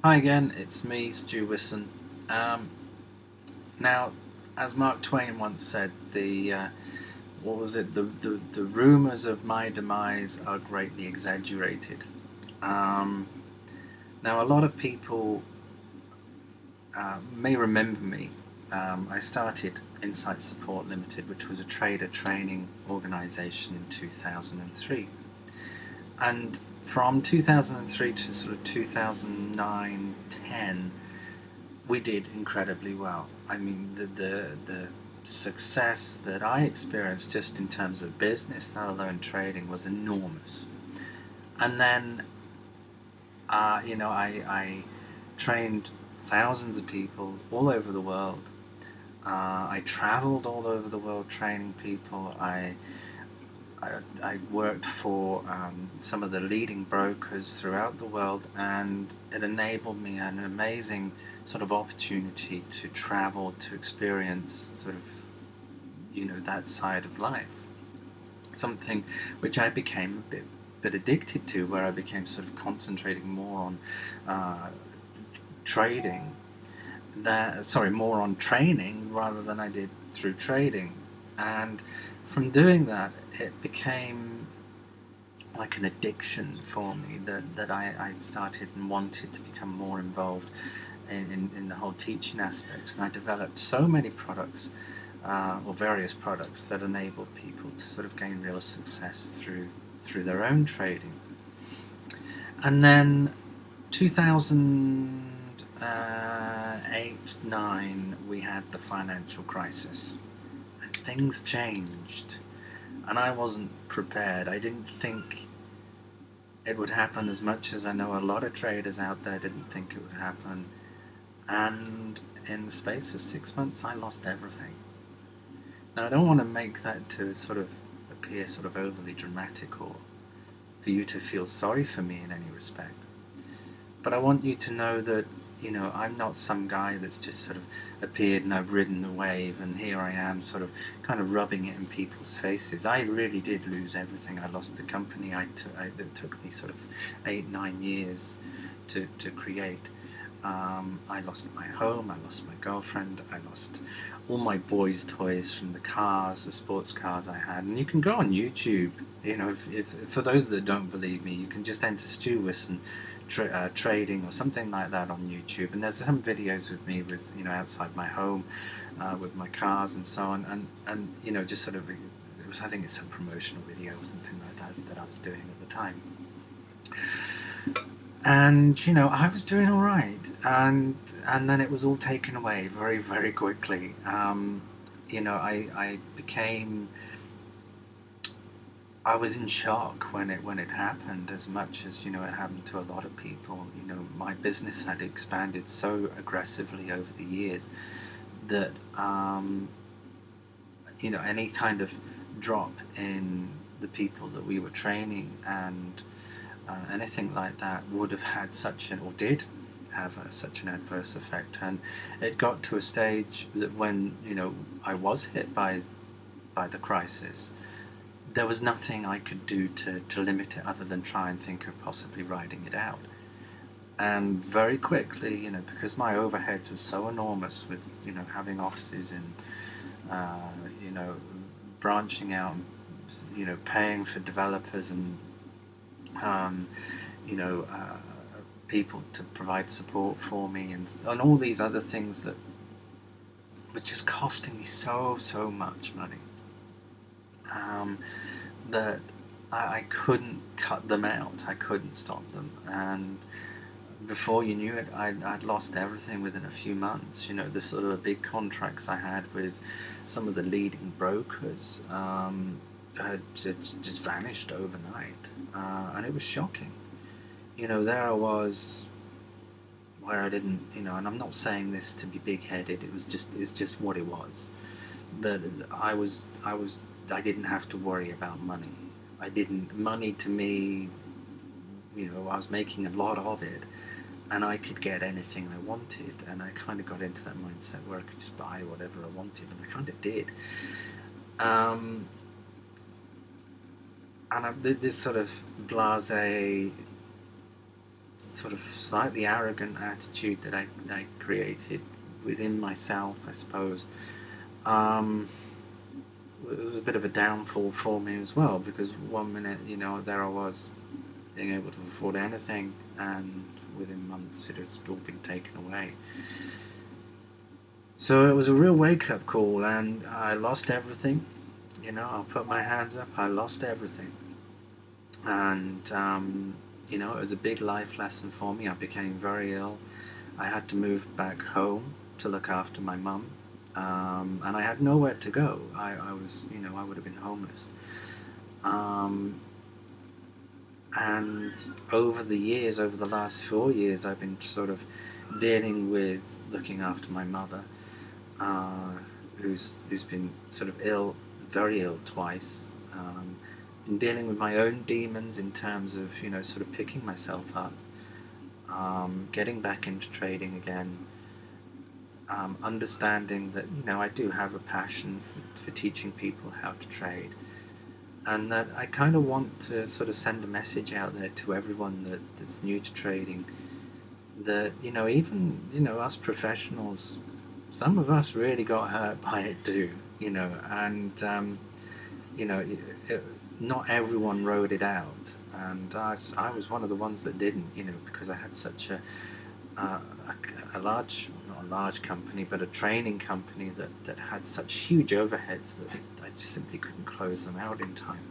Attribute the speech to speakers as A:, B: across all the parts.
A: Hi again, it's me, Stu Whisson. Um, now, as Mark Twain once said, what was it? The rumors of my demise are greatly exaggerated. Um, Now, a lot of people may remember me. I started Insight Support Limited, which was a trader training organization in 2003. And from 2003 to sort of 2009, 10, we did incredibly well. I mean, the success that I experienced just in terms of business, let alone trading, was enormous. And then, I trained thousands of people all over the world. I traveled all over the world training people. I worked for some of the leading brokers throughout the world, and it enabled me an amazing sort of opportunity to travel, to experience sort of, that side of life. Something which I became a bit addicted to, where I became sort of concentrating more on uh, trading, more on training rather than I did through trading. And from doing that, it became like an addiction for me that I started and wanted to become more involved in the whole teaching aspect. And I developed so many products, or various products, that enabled people to sort of gain real success through their own trading. And then 2008-9, we had the financial crisis, and things changed. And I wasn't prepared. I didn't think it would happen as much as I know a lot of traders out there didn't think it would happen. And in the space of 6 months, I lost everything. Now, I don't want to make that to sort of appear sort of overly dramatic or for you to feel sorry for me in any respect. But I want you to know that, I'm not some guy that's just sort of appeared and I've ridden the wave and here I am sort of kind of rubbing it in people's faces. I really did lose everything. I lost the company. It took me sort of 8, 9 years to create. I lost my home, I lost my girlfriend, I lost all my boys' toys from the cars, the sports cars I had. And you can go on YouTube, if for those that don't believe me, you can just enter Stu Whisson trading or something like that on YouTube. And there's some videos with me with, outside my home, with my cars and so on. And just sort of, I think it's some promotional video or something like that I was doing at the time. And I was doing all right, and then it was all taken away very, very quickly. I became, I was in shock when it happened, as much as it happened to a lot of people. My business had expanded so aggressively over the years that any kind of drop in the people that we were training and anything like that would have had such an, or did have such an adverse effect. And it got to a stage that when I was hit by the crisis, there was nothing I could do to limit it other than try and think of possibly riding it out. And very quickly, because my overheads were so enormous with having offices in, uh, you know branching out, paying for developers and um, you know, uh, people to provide support for me, and all these other things that were just costing me so much money, that I couldn't cut them out. I couldn't stop them, and before you knew it, I'd lost everything within a few months. The sort of big contracts I had with some of the leading brokers had just vanished overnight, and it was shocking. There I was, where I didn't, and I'm not saying this to be big-headed. It's just what it was. But I didn't have to worry about money. Money to me, I was making a lot of it, and I could get anything I wanted, and I kind of got into that mindset where I could just buy whatever I wanted, and I kind of did. Um, and this sort of blasé sort of slightly arrogant attitude that I created within myself, I suppose, it was a bit of a downfall for me as well, because one minute, there I was being able to afford anything, and within months it has all been taken away. So it was a real wake-up call, and I lost everything. I'll put my hands up, I lost everything. And, it was a big life lesson for me. I became very ill. I had to move back home to look after my mum. And I had nowhere to go. I was, I would have been homeless. And over the years, over the last 4 years, I've been sort of dealing with looking after my mother, who's been sort of ill, very ill twice. And dealing with my own demons in terms of, sort of picking myself up, getting back into trading again, understanding that, I do have a passion for teaching people how to trade. And that I kind of want to sort of send a message out there to everyone that's new to trading, that, even, us professionals, some of us really got hurt by it too, and, not everyone rode it out. And I was one of the ones that didn't, because I had such a large, not a large company, but a training company that had such huge overheads that I just simply couldn't close them out in time.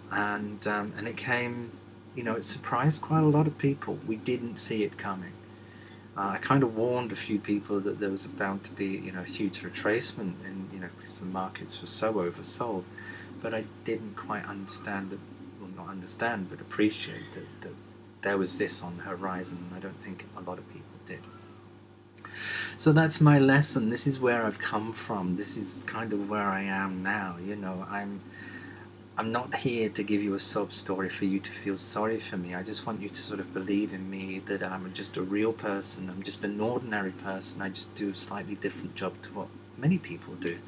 A: And it came, it surprised quite a lot of people. We didn't see it coming. I kind of warned a few people that there was bound to be, a huge retracement, and because the markets were so oversold. But I didn't quite understand that, well, not understand, but appreciate that there was this on the horizon. And I don't think a lot of people did. So that's my lesson. This is where I've come from. This is kind of where I am now. I'm not here to give you a sob story for you to feel sorry for me. I just want you to sort of believe in me, that I'm just a real person. I'm just an ordinary person. I just do a slightly different job to what many people do.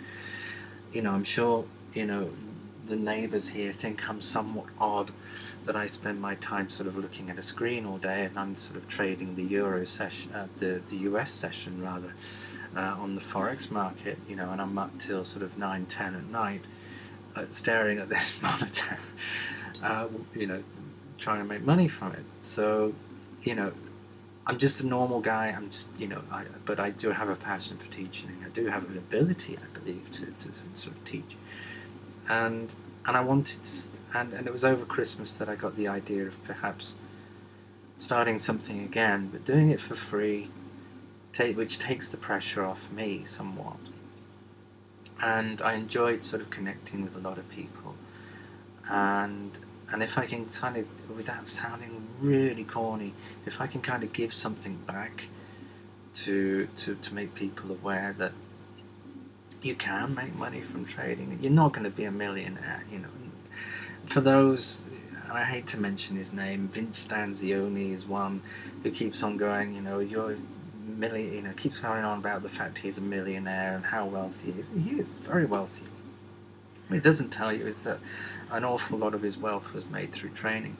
A: I'm sure, the neighbours here think I'm somewhat odd, that I spend my time sort of looking at a screen all day, and I'm sort of trading the Euro session, the US session rather, on the Forex market, and I'm up till sort of 9, 10 at night, staring at this monitor, trying to make money from it. So, I'm just a normal guy. I'm just, but I do have a passion for teaching, and I do have an ability, I believe, to sort of teach. And I wanted, and it was over Christmas that I got the idea of perhaps starting something again, but doing it for free, which takes the pressure off me somewhat. And I enjoyed sort of connecting with a lot of people, and if I can kind of, without sounding really corny, if I can kind of give something back to make people aware that you can make money from trading. You're not going to be a millionaire, For those, and I hate to mention his name, Vince Stanzioni is one who keeps on going, keeps going on about the fact he's a millionaire and how wealthy he is. He is very wealthy. What he doesn't tell you is that an awful lot of his wealth was made through training.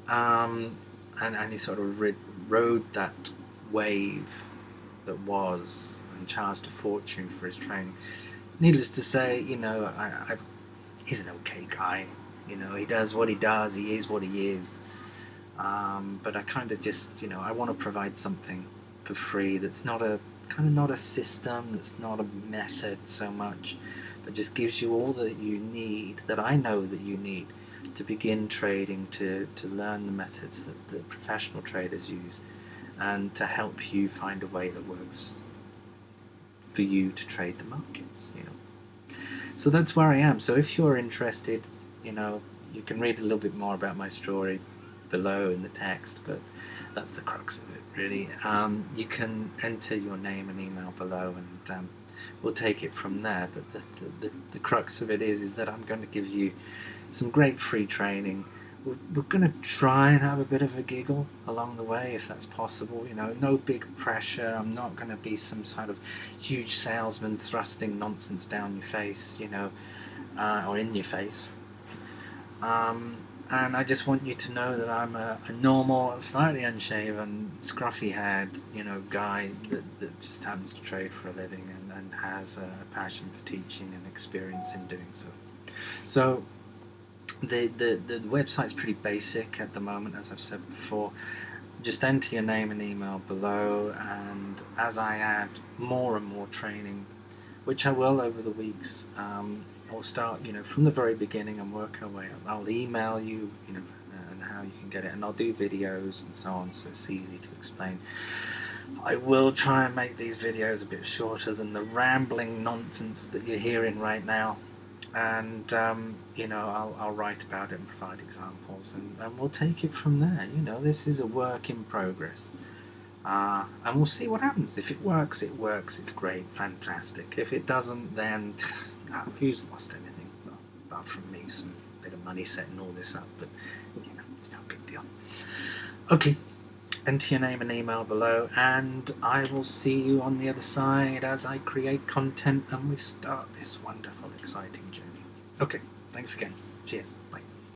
A: And he sort of rode that wave that was, and charged a fortune for his training. Needless to say, he's an okay guy. He does what he does. He is what he is. But I kind of just, I want to provide something for free that's not a system, that's not a method so much, but just gives you all that you need, that I know that you need to begin trading, to learn the methods that the professional traders use, and to help you find a way that works for you to trade the markets. So that's where I am. So if you're interested, you can read a little bit more about my story below in the text, but that's the crux of it, really. You can enter your name and email below, and we'll take it from there. But the crux of it is that I'm going to give you some great free training. We're going to try and have a bit of a giggle along the way, if that's possible. No big pressure. I'm not going to be some sort of huge salesman thrusting nonsense down your face, or in your face. And I just want you to know that I'm a normal, slightly unshaven, scruffy-haired, guy that just happens to trade for a living and has a passion for teaching and experience in doing so. So the website's pretty basic at the moment, as I've said before. Just enter your name and email below, and as I add more and more training, which I will over the weeks, I'll start, from the very beginning and work our way up. I'll email you, and how you can get it, and I'll do videos and so on, so it's easy to explain. I will try and make these videos a bit shorter than the rambling nonsense that you're hearing right now, and I'll write about it and provide examples, and we'll take it from there. This is a work in progress. And we'll see what happens. If it works, it's great, fantastic. If it doesn't, then who's lost anything? Well, apart from me, some bit of money setting all this up, but it's no big deal. Okay, enter your name and email below, and I will see you on the other side as I create content and we start this wonderful, exciting journey. Okay, thanks again. Cheers. Bye.